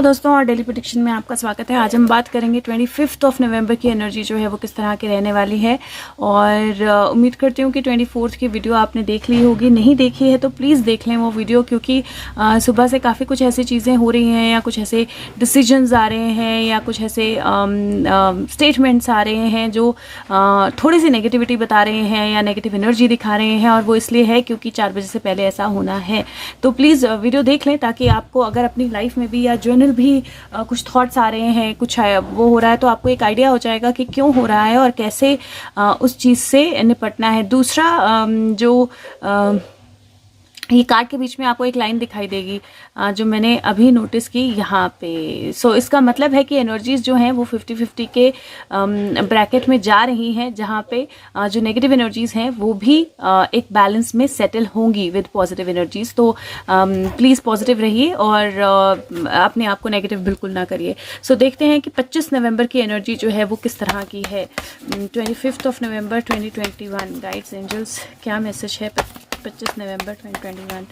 नमस्कार दोस्तों, और डेली प्रेडिक्शन में आपका स्वागत है। आज हम बात करेंगे 25 ऑफ नवंबर की एनर्जी जो है वो किस तरह की रहने वाली है। और उम्मीद करती हूँ कि 24 की वीडियो आपने देख ली होगी। नहीं देखी है तो प्लीज़ देख लें वो वीडियो, क्योंकि सुबह से काफ़ी कुछ ऐसी चीज़ें हो रही हैं या कुछ ऐसे डिसीजंस आ रहे हैं या कुछ ऐसे स्टेटमेंट्स आ रहे हैं जो थोड़ी सी नेगेटिविटी बता रहे हैं या नेगेटिव एनर्जी दिखा रहे हैं। और वो इसलिए है क्योंकि 4 बजे से पहले ऐसा होना है। तो प्लीज़ वीडियो देख लें ताकि आपको अगर अपनी लाइफ में भी या जर्नल भी कुछ थॉट्स आ रहे हैं, कुछ वो हो रहा है, तो आपको एक आइडिया हो जाएगा कि क्यों हो रहा है और कैसे उस चीज़ से निपटना है। दूसरा जो ये कार्ड के बीच में आपको एक लाइन दिखाई देगी जो मैंने अभी नोटिस की यहाँ पे। सो इसका मतलब है कि एनर्जीज जो हैं वो 50-50 के ब्रैकेट में जा रही हैं, जहाँ पे जो नेगेटिव एनर्जीज हैं वो भी एक बैलेंस में सेटल होंगी विद पॉजिटिव एनर्जीज। तो प्लीज़ पॉजिटिव रहिए और अपने आप को नेगेटिव बिल्कुल ना करिए। सो देखते हैं कि 25 नवंबर की एनर्जी जो है वो किस तरह की है। 25 ऑफ नवंबर 2021 गाइड्स एंजल्स क्या मैसेज है 25 नवंबर 2021।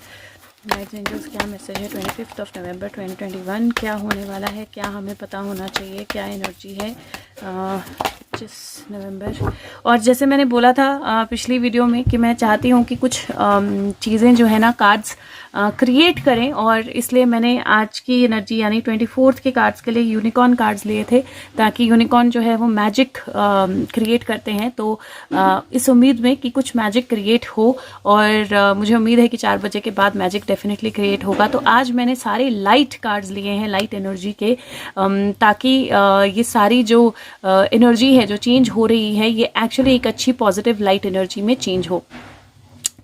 गाइड्स एंजल्स क्या मैसेज है 25 ऑफ नवंबर 2021। क्या होने वाला है, क्या हमें पता होना चाहिए, क्या एनर्जी है 25 नवंबर। और जैसे मैंने बोला था पिछली वीडियो में कि मैं चाहती हूँ कि कुछ चीज़ें जो है ना कार्ड्स क्रिएट करें, और इसलिए मैंने आज की एनर्जी यानी 24 के कार्ड्स के लिए यूनिकॉर्न कार्ड्स लिए थे, ताकि यूनिकॉर्न जो है वो मैजिक क्रिएट करते हैं। तो इस उम्मीद में कि कुछ मैजिक क्रिएट हो, और मुझे उम्मीद है कि 4 बजे के बाद मैजिक डेफिनेटली क्रिएट होगा। तो आज मैंने सारे लाइट कार्ड्स लिए हैं, लाइट एनर्जी के, ताकि ये सारी जो एनर्जी है जो चेंज हो रही है ये एक्चुअली एक अच्छी पॉजिटिव लाइट एनर्जी में चेंज हो।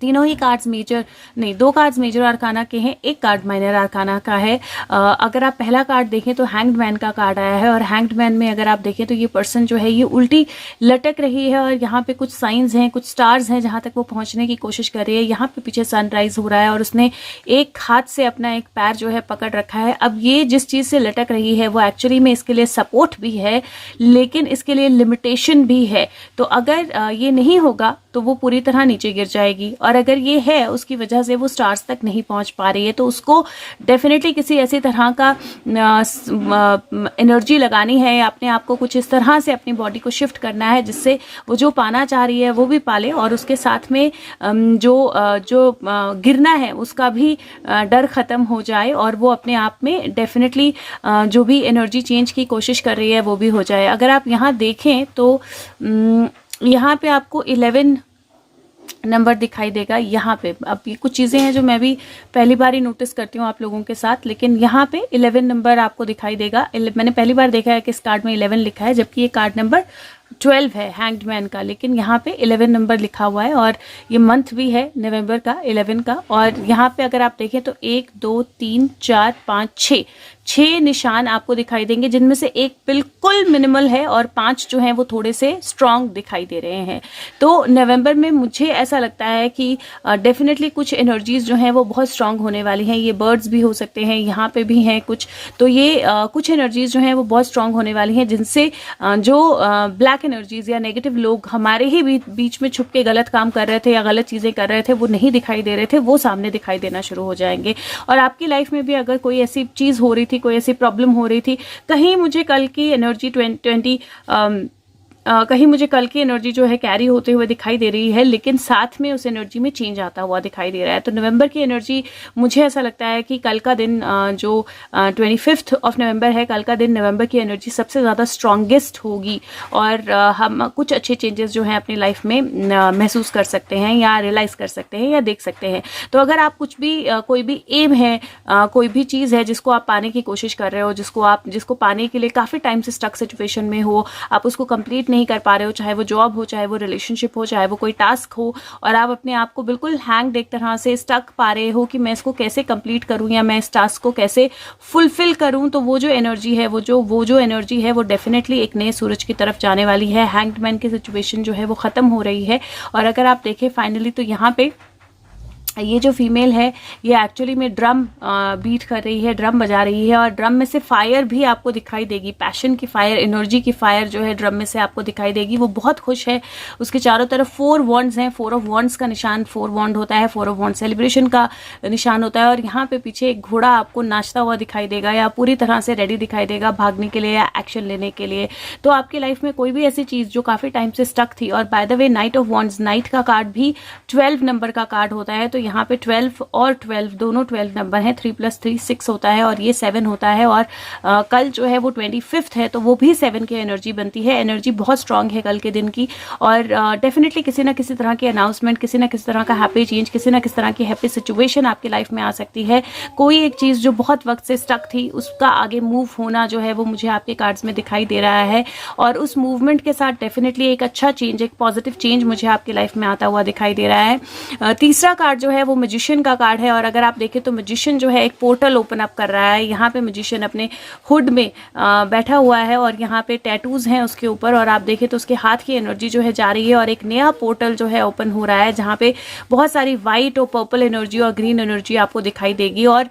तीनों ही कार्ड्स मेजर नहीं, 2 कार्ड्स मेजर आर्काना के हैं, 1 कार्ड माइनर आर्काना का है। अगर आप पहला कार्ड देखें तो हैंग्ड मैन का कार्ड आया है, और हैंग्ड मैन में अगर आप देखें तो ये पर्सन जो है ये उल्टी लटक रही है, और यहाँ पे कुछ साइंस हैं, कुछ स्टार्स हैं जहाँ तक वो पहुँचने की कोशिश कर रही है। यहाँ पे पीछे सनराइज हो रहा है और उसने एक हाथ से अपना एक पैर जो है पकड़ रखा है। अब ये जिस चीज़ से लटक रही है वो एक्चुअली में इसके लिए सपोर्ट भी है, लेकिन इसके लिए लिमिटेशन भी है। तो अगर ये नहीं होगा तो वो पूरी तरह नीचे गिर जाएगी, और अगर ये है उसकी वजह से वो स्टार्स तक नहीं पहुंच पा रही है, तो उसको डेफिनेटली किसी ऐसी तरह का एनर्जी लगानी है, अपने आप को कुछ इस तरह से अपनी बॉडी को शिफ्ट करना है जिससे वो जो पाना चाह रही है वो भी पाले, और उसके साथ में जो गिरना है उसका भी डर खत्म हो जाए, और वो अपने आप में डेफिनेटली जो भी एनर्जी चेंज की कोशिश कर रही है वो भी हो जाए। अगर आप यहाँ देखें तो यहाँ पे आपको 11 नंबर दिखाई देगा यहाँ पे। अब ये कुछ चीज़ें हैं जो मैं भी पहली बार ही नोटिस करती हूँ आप लोगों के साथ, लेकिन यहाँ पे 11 नंबर आपको दिखाई देगा। मैंने पहली बार देखा है कि इस कार्ड में 11 लिखा है, जबकि ये कार्ड नंबर 12 है हैंग्ड मैन का, लेकिन यहाँ पे 11 नंबर लिखा हुआ है, और ये मंथ भी है नवंबर का 11 का। और यहाँ पे अगर आप देखें तो 1 2 3 4 5 6 निशान आपको दिखाई देंगे, जिनमें से एक बिल्कुल मिनिमल है और 5 जो हैं वो थोड़े से स्ट्रांग दिखाई दे रहे हैं। तो नवंबर में मुझे ऐसा लगता है कि डेफिनेटली कुछ एनर्जीज जो हैं वो बहुत स्ट्रांग होने वाली हैं। ये बर्ड्स भी हो सकते हैं, यहाँ पे भी हैं कुछ, तो ये कुछ एनर्जीज जो हैं वो बहुत स्ट्रांग होने वाली हैं, जिनसे जो ब्लैक एनर्जीज या नेगेटिव लोग हमारे ही बीच में छुप के गलत काम कर रहे थे या गलत चीज़ें कर रहे थे, वो नहीं दिखाई दे रहे थे, वो सामने दिखाई देना शुरू हो जाएंगे। और आपकी लाइफ में भी अगर कोई ऐसी चीज़ हो रही थी, कोई ऐसी प्रॉब्लम हो रही थी, कहीं मुझे कल की एनर्जी कहीं मुझे कल की एनर्जी जो है कैरी होते हुए दिखाई दे रही है, लेकिन साथ में उस एनर्जी में चेंज आता हुआ दिखाई दे रहा है। तो नवंबर की एनर्जी मुझे ऐसा लगता है कि कल का दिन जो 25 ऑफ नवंबर है, कल का दिन नवंबर की एनर्जी सबसे ज़्यादा स्ट्रॉन्गेस्ट होगी, और हम कुछ अच्छे चेंजेस जो हैं अपनी लाइफ में महसूस कर सकते हैं या रियलाइज़ कर सकते हैं या देख सकते हैं। तो अगर आप कुछ भी कोई भी एम है, कोई भी चीज़ है जिसको आप पाने की कोशिश कर रहे हो, जिसको पाने के लिए काफ़ी टाइम से स्टक सिचुएशन में हो, आप उसको कंप्लीट नहीं कर पा रहे हो, चाहे वो जॉब हो, चाहे वो रिलेशनशिप हो, चाहे वो कोई टास्क हो, और आप अपने आप को बिल्कुल हैंग एक तरह से स्टक पा रहे हो कि मैं इसको कैसे कंप्लीट करूं या मैं इस टास्क को कैसे फुलफिल करूं, तो वो जो एनर्जी है, वो जो एनर्जी है वो डेफिनेटली एक नए सूरज की तरफ जाने वाली है। हैंग्ड मैन की सिचुएशन जो है वो खत्म हो रही है, और अगर आप देखें फाइनली तो यहाँ पे ये जो फीमेल है ये एक्चुअली में ड्रम बीट कर रही है, ड्रम बजा रही है, और ड्रम में से फायर भी आपको दिखाई देगी, पैशन की फायर, एनर्जी की फायर जो है ड्रम में से आपको दिखाई देगी। वो बहुत खुश है, उसके चारों तरफ 4 वॉन्ड्स हैं, 4 ऑफ वॉन्ड्स का निशान 4 वॉन्ड होता है, 4 ऑफ वॉन्ड सेलिब्रेशन का निशान होता है। और यहाँ पे पीछे एक घोड़ा आपको नाचता हुआ दिखाई देगा या पूरी तरह से रेडी दिखाई देगा भागने के लिए या एक्शन लेने के लिए। तो आपकी लाइफ में कोई भी ऐसी चीज़ जो काफ़ी टाइम से स्टक थी, और by the way night of wands, night का कार्ड भी 12 नंबर का कार्ड होता है, तो यहाँ पे 12 और 12 दोनों 12 नंबर हैं, 3 + 3 6 होता है, और ये 7 होता है। और कल जो है वो 25th है, तो वो भी 7 की एनर्जी बनती है। एनर्जी बहुत स्ट्रांग है कल के दिन की, और डेफिनेटली किसी ना किसी तरह की अनाउंसमेंट, किसी ना किसी तरह का हैप्पी चेंज, किसी ना किसी तरह की हैप्पी सिचुएशन आपकी लाइफ में आ सकती है। कोई एक चीज़ जो बहुत वक्त से स्टक थी उसका आगे मूव होना जो है वो मुझे आपके कार्ड्स में दिखाई दे रहा है, और उस मूवमेंट के साथ डेफिनेटली एक अच्छा चेंज, एक पॉजिटिव चेंज मुझे आपकी लाइफ में आता हुआ दिखाई दे रहा है। तीसरा कार्ड जो है वो मैजिशियन का कार्ड है, और अगर आप देखें तो मैजिशियन जो है एक पोर्टल ओपन अप कर रहा है। यहाँ पे मैजिशियन अपने हुड में बैठा हुआ है, और यहाँ पे टैटूज हैं उसके ऊपर, और आप देखें तो उसके हाथ की एनर्जी जो है जा रही है, और एक नया पोर्टल जो है ओपन हो रहा है जहाँ पे बहुत सारी वाइट और पर्पल एनर्जी और ग्रीन एनर्जी आपको दिखाई देगी। और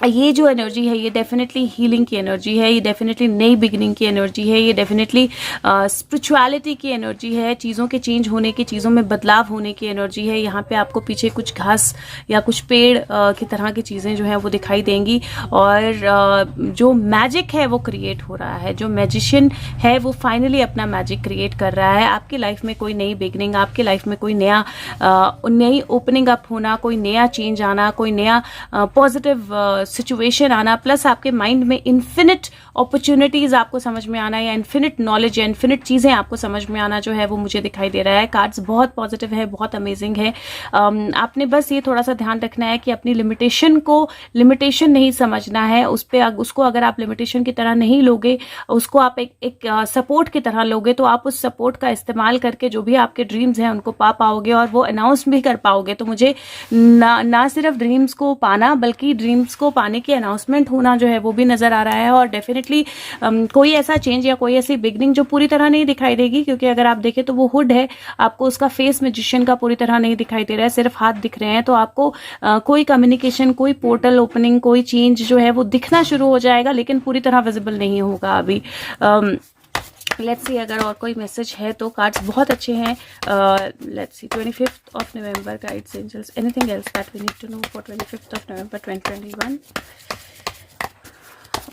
ये जो एनर्जी है ये डेफिनेटली हीलिंग की एनर्जी है, ये डेफिनेटली नई बिगिनिंग की एनर्जी है, ये डेफिनेटली स्पिरिचुअलिटी की एनर्जी है, चीज़ों के चेंज होने की, चीज़ों में बदलाव होने की एनर्जी है। यहाँ पे आपको पीछे कुछ घास या कुछ पेड़ की तरह की चीज़ें जो है वो दिखाई देंगी, और जो मैजिक है वो क्रिएट हो रहा है, जो मैजिशियन है वो फाइनली अपना मैजिक क्रिएट कर रहा है। आपकी लाइफ में कोई नई बिगिनिंग, आपकी लाइफ में कोई नई ओपनिंग अप होना, कोई नया चेंज आना, कोई नया पॉजिटिव सिचुएशन आना, प्लस आपके माइंड में इन्फिनिट अपॉर्चुनिटीज आपको समझ में आना, या इन्फिनिट नॉलेज या इन्फिनिट चीज़ें आपको समझ में आना जो है वो मुझे दिखाई दे रहा है। कार्ड्स बहुत पॉजिटिव है, बहुत अमेजिंग है। आपने बस ये थोड़ा सा ध्यान रखना है कि अपनी लिमिटेशन को लिमिटेशन नहीं समझना है, उसको अगर आप लिमिटेशन की तरह नहीं लोगे, उसको आप एक सपोर्ट की तरह लोगे, तो आप उस सपोर्ट का इस्तेमाल करके जो भी आपके ड्रीम्स हैं उनको पा पाओगे, और वो अनाउंस भी कर पाओगे। तो मुझे ना सिर्फ ड्रीम्स को पाना बल्कि ड्रीम्स को पाने की अनाउंसमेंट होना जो है वो भी नजर आ रहा है। और डेफिनेटली कोई ऐसा चेंज या कोई ऐसी बिगनिंग जो पूरी तरह नहीं दिखाई देगी, क्योंकि अगर आप देखें तो वो हुड है, आपको उसका फेस मैजिशियन का पूरी तरह नहीं दिखाई दे रहा है, सिर्फ हाथ दिख रहे हैं। तो आपको कोई कम्युनिकेशन, कोई पोर्टल ओपनिंग, कोई चेंज जो है वो दिखना शुरू हो जाएगा, लेकिन पूरी तरह विजिबल नहीं होगा अभी। लेट्स सी अगर और कोई मैसेज है तो। कार्ड्स बहुत अच्छे हैं। Let's see 25th of November guides angels, anything else that we need to know for 25th of November 2021,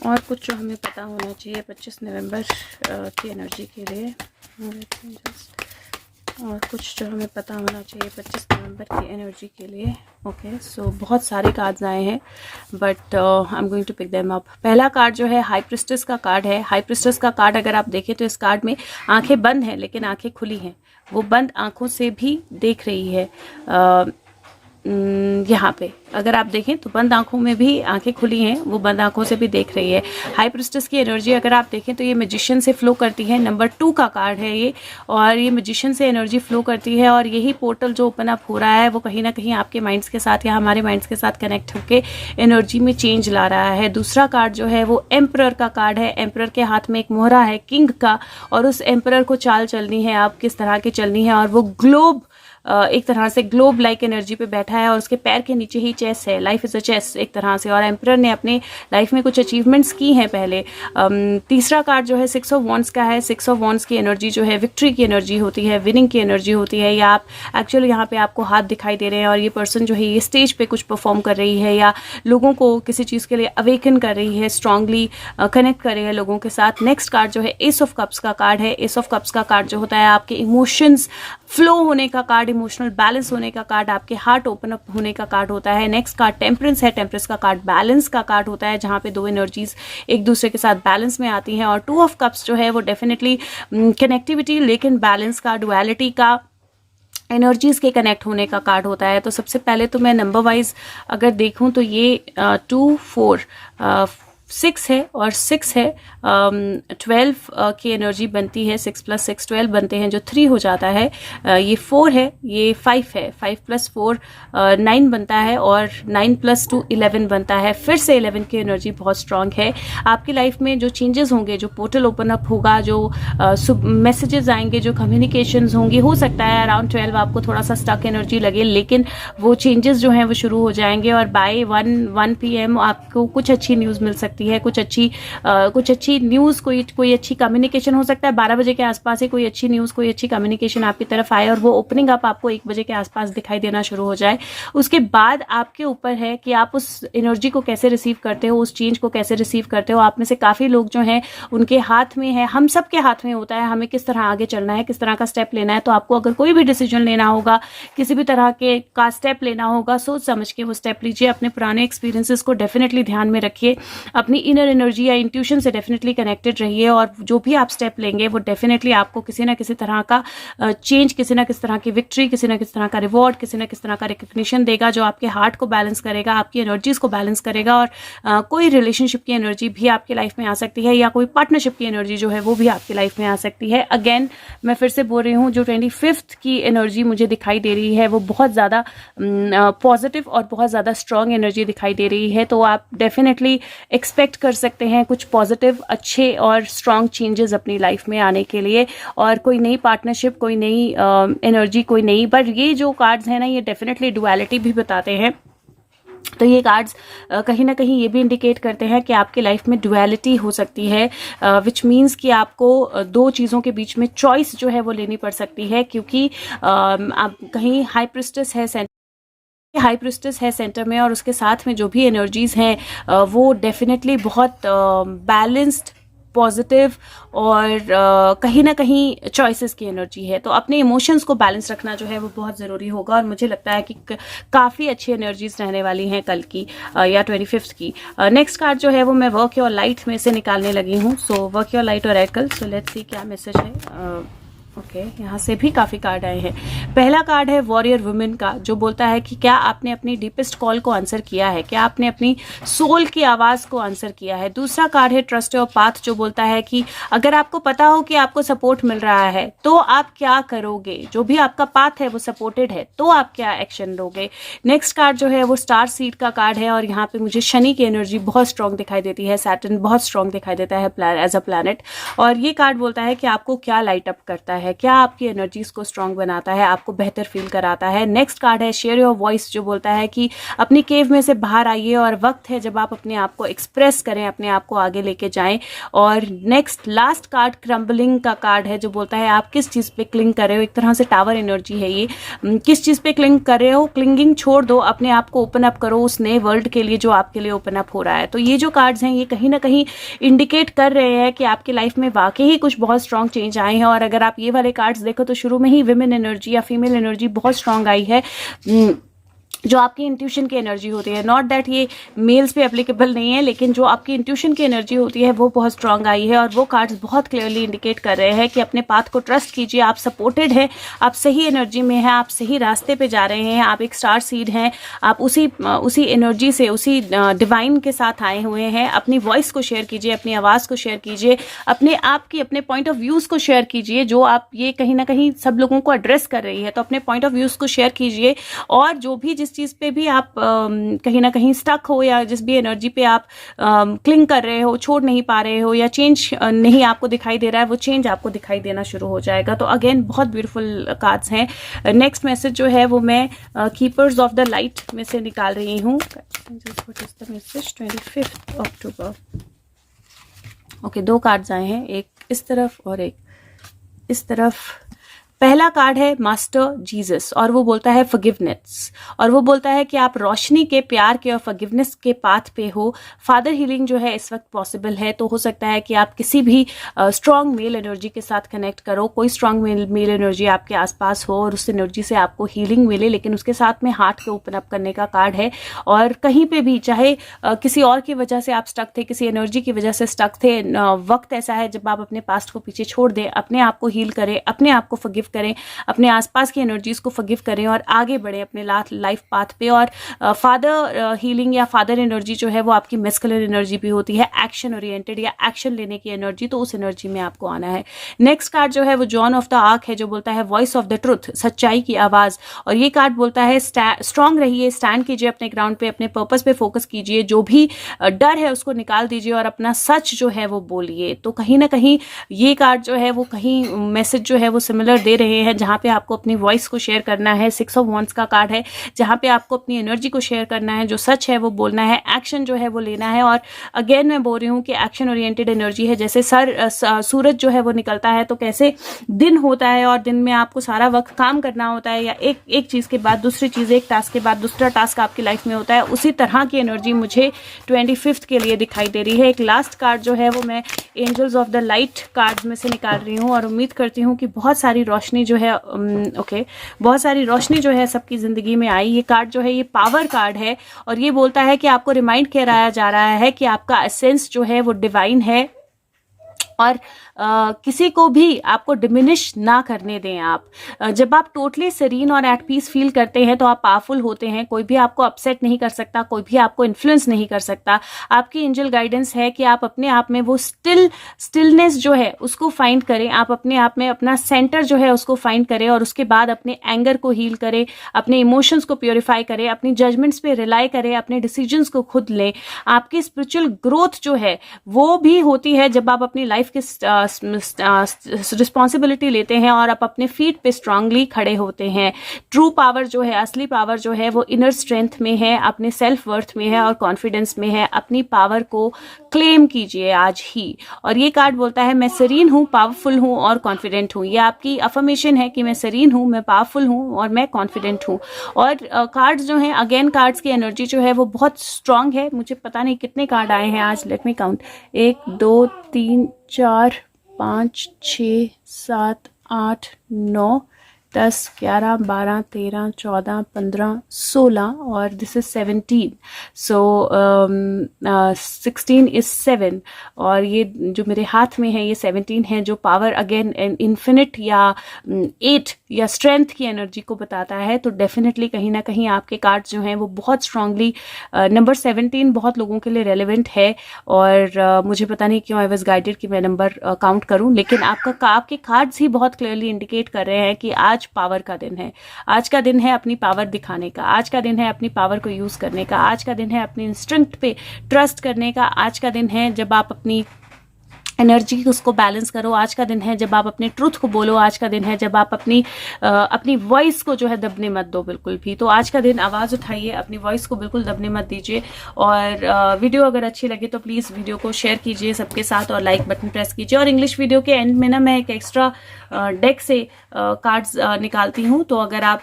और कुछ जो हमें पता होना चाहिए 25 नवंबर की एनर्जी के लिए, और कुछ जो हमें पता होना चाहिए 25 नवंबर की एनर्जी के लिए। ओके, सो बहुत सारे कार्ड्स आए हैं, but I am going to pick them up. पहला कार्ड जो है हाई प्रिस्टेस का कार्ड है। हाई प्रिस्टेस का कार्ड अगर आप देखें तो इस कार्ड में आंखें बंद हैं लेकिन आंखें खुली हैं, वो बंद आंखों से भी देख रही है। यहाँ पे अगर आप देखें तो बंद आंखों में भी आंखें खुली हैं, वो बंद आंखों से भी देख रही है। हाई प्रिस्टेस की एनर्जी अगर आप देखें तो ये मैजिशियन से फ्लो करती है। नंबर 2 का कार्ड है ये, और ये मैजिशियन से एनर्जी फ्लो करती है, और यही पोर्टल जो ओपन अप हो रहा है वो कहीं ना कहीं आपके माइंड्स के साथ या हमारे माइंड्स के साथ कनेक्ट होकर एनर्जी में चेंज ला रहा है। दूसरा कार्ड जो है वो एम्परर का कार्ड है। एम्परर के हाथ में एक मोहरा है किंग का, और उस एम्परर को चाल चलनी है, आप किस तरह की चलनी है, और वो ग्लोब एक तरह से ग्लोब लाइक एनर्जी पे बैठा है, और उसके पैर के नीचे ही चेस है। लाइफ इज अ चेस एक तरह से, और एम्परर ने अपने लाइफ में कुछ अचीवमेंट्स की हैं पहले। तीसरा कार्ड जो है 6 ऑफ वॉन्ड्स का है। 6 ऑफ वॉन्ड्स की एनर्जी जो है विक्ट्री की एनर्जी होती है, विनिंग की एनर्जी होती है, या आप एक्चुअली यहाँ पे आपको हाथ दिखाई दे रहे हैं, और ये पर्सन जो है ये स्टेज पे कुछ परफॉर्म कर रही है, या लोगों को किसी चीज़ के लिए अवेकन कर रही है, स्ट्रांगली कनेक्ट कर रही है लोगों के साथ। नेक्स्ट कार्ड जो है एस ऑफ कप्स का कार्ड है। एस ऑफ कप्स का कार्ड जो होता है आपके इमोशंस फ्लो होने का कार्ड, इमोशनल बैलेंस होने का कार्ड, आपके हार्ट ओपन अप होने का कार्ड होता है। नेक्स्ट कार्ड टेम्परेंस है। टेम्परेंस का कार्ड बैलेंस का कार्ड होता है, जहाँ पे दो एनर्जीज एक दूसरे के साथ बैलेंस में आती हैं। और 2 ऑफ कप्स जो है वो डेफिनेटली कनेक्टिविटी, लेकिन बैलेंस का, डुअलिटी का, एनर्जीज के कनेक्ट होने का कार्ड होता है। तो सबसे पहले तो मैं नंबर वाइज अगर देखूं तो ये 2, 4 6 है और 6 है 12 की एनर्जी बनती है, 6 + 6 12 बनते हैं, जो 3 हो जाता है। ये 4 है, ये 5 है, 5 + 4 9 बनता है और 9 + 2 11 बनता है। फिर से 11 की एनर्जी बहुत स्ट्रांग है। आपकी लाइफ में जो चेंजेस होंगे, जो पोर्टल ओपन अप होगा, जो मैसेजेस आएंगे, जो कम्युनिकेशंस होंगी, हो सकता है अराउंड 12 आपको थोड़ा सा स्टक एनर्जी लगे, लेकिन वो चेंजेस जो हैं वो शुरू हो जाएंगे और बाय 1 PM आपको कुछ अच्छी न्यूज़ मिल सकती है, कुछ अच्छी न्यूज़, कोई अच्छी कम्युनिकेशन हो सकता है। 12 बजे के आसपास ही कोई अच्छी न्यूज़, कोई अच्छी कम्युनिकेशन आपकी तरफ आए और वो ओपनिंग अप आपको 1 बजे के आसपास दिखाई देना शुरू हो जाए। उसके बाद आपके ऊपर है कि आप उस एनर्जी को कैसे रिसीव करते हो, उस चेंज को कैसे रिसीव करते हो। आप में से काफ़ी लोग जो हैं उनके हाथ में है, हम सब के हाथ में होता है हमें किस तरह आगे चलना है, किस तरह का स्टेप लेना है। तो आपको अगर कोई भी डिसीजन लेना होगा, किसी भी तरह के का स्टेप लेना होगा, सोच समझ के वो स्टेप लीजिए। अपने पुराने एक्सपीरियंसेस को डेफिनेटली ध्यान में रखिए, अपनी इनर एनर्जी या इंट्यूशन से डेफिनेटली कनेक्टेड रहिए और जो भी आप स्टेप लेंगे वो डेफिनेटली आपको किसी ना किसी तरह का चेंज, किसी ना किसी तरह की विक्ट्री, किसी ना किसी तरह का रिवॉर्ड, किसी ना किसी तरह का रिकग्निशन देगा, जो आपके हार्ट को बैलेंस करेगा, आपकी एनर्जीज को बैलेंस करेगा। और कोई रिलेशनशिप की एनर्जी भी आपकी लाइफ में आ सकती है या कोई पार्टनरशिप की एनर्जी जो है वो भी आपकी लाइफ में आ सकती है। अगेन मैं फिर से बोल रही हूँ, जो 25th की एनर्जी मुझे दिखाई दे रही है वो बहुत ज़्यादा पॉजिटिव और बहुत ज़्यादा स्ट्रॉन्ग एनर्जी दिखाई दे रही है। तो आप डेफिनेटली एक्सपेक्ट कर सकते हैं कुछ पॉजिटिव, अच्छे और स्ट्रॉन्ग चेंजेस अपनी लाइफ में आने के लिए, और कोई नई पार्टनरशिप, कोई नई एनर्जी, कोई नई। बट ये जो कार्ड्स हैं ना, ये डेफिनेटली डुअलिटी भी बताते हैं। तो ये कार्ड्स कहीं ना कहीं ये भी इंडिकेट करते हैं कि आपकी लाइफ में डुअलिटी हो सकती है, विच मीन्स कि आपको दो चीज़ों के बीच में चॉइस जो है वो लेनी पड़ सकती है, क्योंकि आप कहीं हाई प्रिस्टेस है सेंटर में और उसके साथ में जो भी एनर्जीज हैं वो डेफिनेटली बहुत बैलेंस्ड, पॉजिटिव और कहीं ना कहीं चॉइसेस की एनर्जी है। तो अपने इमोशंस को बैलेंस रखना जो है वो बहुत ज़रूरी होगा और मुझे लगता है कि काफ़ी अच्छी एनर्जीज रहने वाली हैं कल की या 25th की। नेक्स्ट कार्ड जो है वो मैं वर्क योर लाइट में से निकालने लगी हूँ। So work your light Oracle, so let's see क्या मैसेज है। ओके, यहाँ से भी काफ़ी कार्ड आए हैं। पहला कार्ड है वॉरियर वुमेन का, जो बोलता है कि क्या आपने अपनी डीपेस्ट कॉल को आंसर किया है, क्या आपने अपनी सोल की आवाज़ को आंसर किया है। दूसरा कार्ड है ट्रस्ट योर पाथ, जो बोलता है कि अगर आपको पता हो कि आपको सपोर्ट मिल रहा है तो आप क्या करोगे, जो भी आपका पाथ है वो सपोर्टेड है तो आप क्या एक्शन लोगे। नेक्स्ट कार्ड जो है वो स्टार सीड का कार्ड है और यहाँ पे मुझे शनि की एनर्जी बहुत स्ट्रॉन्ग दिखाई देती है, सैटर्न बहुत स्ट्रॉन्ग दिखाई देता है एज अ प्लैनेट। और ये कार्ड बोलता है कि आपको क्या लाइट अप करता है, क्या आपकी एनर्जीज को स्ट्रांग बनाता है, आपको बेहतर फील कराता है। नेक्स्ट कार्ड है शेयर योर वॉइस, जो बोलता है कि अपनी केव में से बाहर आइए और वक्त है जब आप अपने आप को एक्सप्रेस करें, अपने आप को आगे लेके जाएं। और नेक्स्ट लास्ट कार्ड क्रम्बलिंग का कार्ड है, जो बोलता है आप किस चीज़ पे क्लिंग कर रहे हो। एक तरह से टावर एनर्जी है ये, किस चीज़ पे क्लिंग कर रहे हो। क्लिंगिंग छोड़ दो, अपने आप को ओपन अप करो उस नए वर्ल्ड के लिए जो आपके लिए ओपन अप हो रहा है। तो ये जो कार्ड्स हैं ये कहीं ना कहीं इंडिकेट कर रहे हैं कि आपकी लाइफ में वाकई ही कुछ बहुत स्ट्रॉन्ग चेंज आए हैं। और अगर आप ये वाले कार्ड्स देखो तो शुरू में ही विमेन एनर्जी या फीमेल एनर्जी बहुत स्ट्रॉन्ग आई है, जो आपकी इंट्यूशन की एनर्जी होती है। नॉट दैट ये मेल्स पे एप्लीकेबल नहीं है, लेकिन जो आपकी इंट्यूशन की एनर्जी होती है वो बहुत स्ट्रांग आई है। और वो कार्ड्स बहुत क्लियरली इंडिकेट कर रहे हैं कि अपने पाथ को ट्रस्ट कीजिए, आप सपोर्टेड हैं, आप सही एनर्जी में हैं, आप सही रास्ते पे जा रहे हैं, आप एक स्टार सीड हैं, आप उसी एनर्जी से, उसी डिवाइन के साथ आए हुए हैं। अपनी वॉइस को शेयर कीजिए, अपनी आवाज़ को शेयर कीजिए, अपने आप की, अपने पॉइंट ऑफ व्यूज़ को शेयर कीजिए, जो आप ये कहीं ना कहीं सब लोगों को एड्रेस कर रही है। तो अपने पॉइंट ऑफ व्यूज़ को शेयर कीजिए और जो भी जिस चीज़ पे भी आप कहीं ना कहीं स्टक हो या जिस भी एनर्जी पे आप क्लिंग कर रहे हो, छोड़ नहीं पा रहे हो या चेंज नहीं आपको दिखाई दे रहा है, वो चेंज आपको दिखाई देना शुरू हो जाएगा। तो अगेन बहुत ब्यूटीफुल कार्ड्स हैं। नेक्स्ट मैसेज जो है वो मैं कीपर्स ऑफ द लाइट में से निकाल रही हूँ। मैसेज 25 अक्टूबर। ओके, दो कार्ड्स आए हैं, एक इस तरफ और एक इस तरफ। पहला कार्ड है मास्टर जीसस और वो बोलता है फॉरगिवनेस, और वो बोलता है कि आप रोशनी के, प्यार के और फॉरगिवनेस के पाथ पे हो। फादर हीलिंग जो है इस वक्त पॉसिबल है। तो हो सकता है कि आप किसी भी स्ट्रॉन्ग मेल एनर्जी के साथ कनेक्ट करो, कोई स्ट्रॉन्ग मेल एनर्जी आपके आसपास हो और उस एनर्जी से आपको हीलिंग मिले, लेकिन उसके साथ में हार्ट को ओपन अप करने का कार्ड है। और कहीं पे भी, चाहे किसी और की वजह से आप स्टक थे, किसी एनर्जी की वजह से स्टक थे, वक्त ऐसा है जब आप अपने पास्ट को पीछे छोड़ दें, अपने आप को हील करें, अपने आप को फॉरगिव करें, अपने आसपास की एनर्जीज को फॉरगिव करें और आगे बढ़ें अपने लाइफ पाथ पे। और फादर हीलिंग या फादर एनर्जी जो है वो आपकी मैस्कुलिन एनर्जी भी होती है, एक्शन ओरिएंटेड या एक्शन लेने की एनर्जी, तो उस एनर्जी में आपको आना है। नेक्स्ट कार्ड जो है वो जॉन ऑफ द आर्क है, जो बोलता है वॉइस ऑफ द ट्रुथ, सच्चाई की आवाज। और ये कार्ड बोलता है स्ट्रांग रहिए, स्टैंड कीजिए अपने ग्राउंड पे, अपने पर्पस पे फोकस कीजिए, जो भी डर है उसको निकाल दीजिए और अपना सच जो है वो बोलिए। तो कहीं ना कहीं ये कार्ड जो है वो कहीं मैसेज जो है वो सिमिलर दे रहे हैं, जहां पे आपको अपनी वॉइस को शेयर करना है। 6 ऑफ वॉन्ड्स का कार्ड है, जहां पे आपको अपनी एनर्जी को शेयर करना है, जो सच है वो बोलना है, एक्शन जो है वो लेना है। और अगेन मैं बोल रही हूँ कि एक्शन ओरिएंटेड एनर्जी है। जैसे सूरज जो है वो निकलता है तो कैसे दिन होता है और दिन में आपको सारा वक्त काम करना होता है, या एक चीज के बाद दूसरी चीज, एक टास्क के बाद दूसरा टास्क आपकी लाइफ में होता है, उसी तरह की एनर्जी मुझे 25th के लिए दिखाई दे रही है। एक लास्ट कार्ड जो है वो मैं angels of the light cards में से निकाल रही हूँ और उम्मीद करती हूँ कि बहुत सारी रोशनी जो है बहुत सारी रोशनी जो है सबकी जिंदगी में आई। ये कार्ड जो है ये पावर कार्ड है और ये बोलता है कि आपको रिमाइंड कराया जा रहा है कि आपका एसेंस जो है वो डिवाइन है और किसी को भी आपको डिमिनिश ना करने दें। आप जब आप टोटली सीरीन और एट पीस फील करते हैं तो आप पावरफुल होते हैं। कोई भी आपको अपसेट नहीं कर सकता, कोई भी आपको इन्फ्लुएंस नहीं कर सकता। आपकी एंजल गाइडेंस है कि आप अपने आप में वो स्टिलनेस जो है उसको फाइंड करें, आप अपने आप में अपना सेंटर जो है उसको फाइंड करें और उसके बाद अपने एंगर को हील करें, अपने इमोशंस को प्योरीफाई करें, अपनी जजमेंट्स पे रिलाई करें, अपने डिसीजंस को खुद लें। आपकी स्पिरिचुअल ग्रोथ जो है वो भी होती है जब आप अपनी लाइफ के रिस्पॉन्सिबिलिटी लेते हैं और आप अपने फीट पे स्ट्रांगली खड़े होते हैं। ट्रू पावर जो है, असली पावर जो है वो इनर स्ट्रेंथ में है, अपने सेल्फ वर्थ में है और कॉन्फिडेंस में है। अपनी पावर को क्लेम कीजिए आज ही। और ये कार्ड बोलता है मैं सीरीन हूँ, पावरफुल हूँ और कॉन्फिडेंट हूँ। ये आपकी अफर्मेशन है कि मैं सीरीन हूँ, मैं पावरफुल हूँ और मैं कॉन्फिडेंट हूँ। और कार्ड्स जो हैं, अगेन कार्ड्स की एनर्जी जो है वो बहुत स्ट्रांग है। मुझे पता नहीं कितने कार्ड आए हैं आज, लेट मी काउंट, 1 2 3 4 5 6 7 8 9 10 11 12 13 14 15 16 और दिस इज 17। सो 16 इज 7 और ये जो मेरे हाथ में है ये 17 है, जो पावर अगेन इन्फिनिट या 8 या स्ट्रेंथ की एनर्जी को बताता है। तो डेफिनेटली कहीं ना कहीं आपके कार्ड्स जो हैं वो बहुत स्ट्रांगली नंबर 17 बहुत लोगों के लिए रेलिवेंट है। और मुझे पता नहीं क्यों आई वाज गाइडेड कि मैं नंबर काउंट करूं, लेकिन आपके कार्ड्स ही बहुत क्लियरली इंडिकेट कर रहे हैं कि आज पावर का दिन है। आज का दिन है अपनी पावर दिखाने का, आज का दिन है अपनी पावर को यूज करने का, आज का दिन है अपने इंस्टिंक्ट पे ट्रस्ट करने का, आज का दिन है जब आप अपनी एनर्जी उसको बैलेंस करो, आज का दिन है जब आप अपने ट्रुथ को बोलो, आज का दिन है जब आप अपनी वॉइस को जो है दबने मत दो बिल्कुल भी। तो आज का दिन आवाज उठाइए, अपनी वॉइस को बिल्कुल दबने मत दीजिए। और वीडियो अगर अच्छी लगे तो प्लीज वीडियो को शेयर कीजिए सबके साथ और लाइक बटन प्रेस कीजिए। और इंग्लिश वीडियो के एंड में ना मैं एक एक्स्ट्रा डेक से कार्ड्स निकालती हूँ, तो अगर आप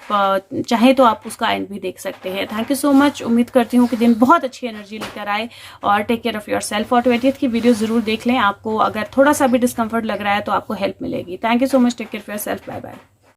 चाहें तो आप उसका एंड भी देख सकते हैं। Thank you so much. उम्मीद करती हूँ कि दिन बहुत अच्छी एनर्जी लेकर आए और take care of yourself. और 20th की वीडियो जरूर देख लें, आपको अगर थोड़ा सा भी डिस्कम्फर्ट लग रहा है तो आपको हेल्प मिलेगी। Thank you so much. Take care of yourself. Bye bye.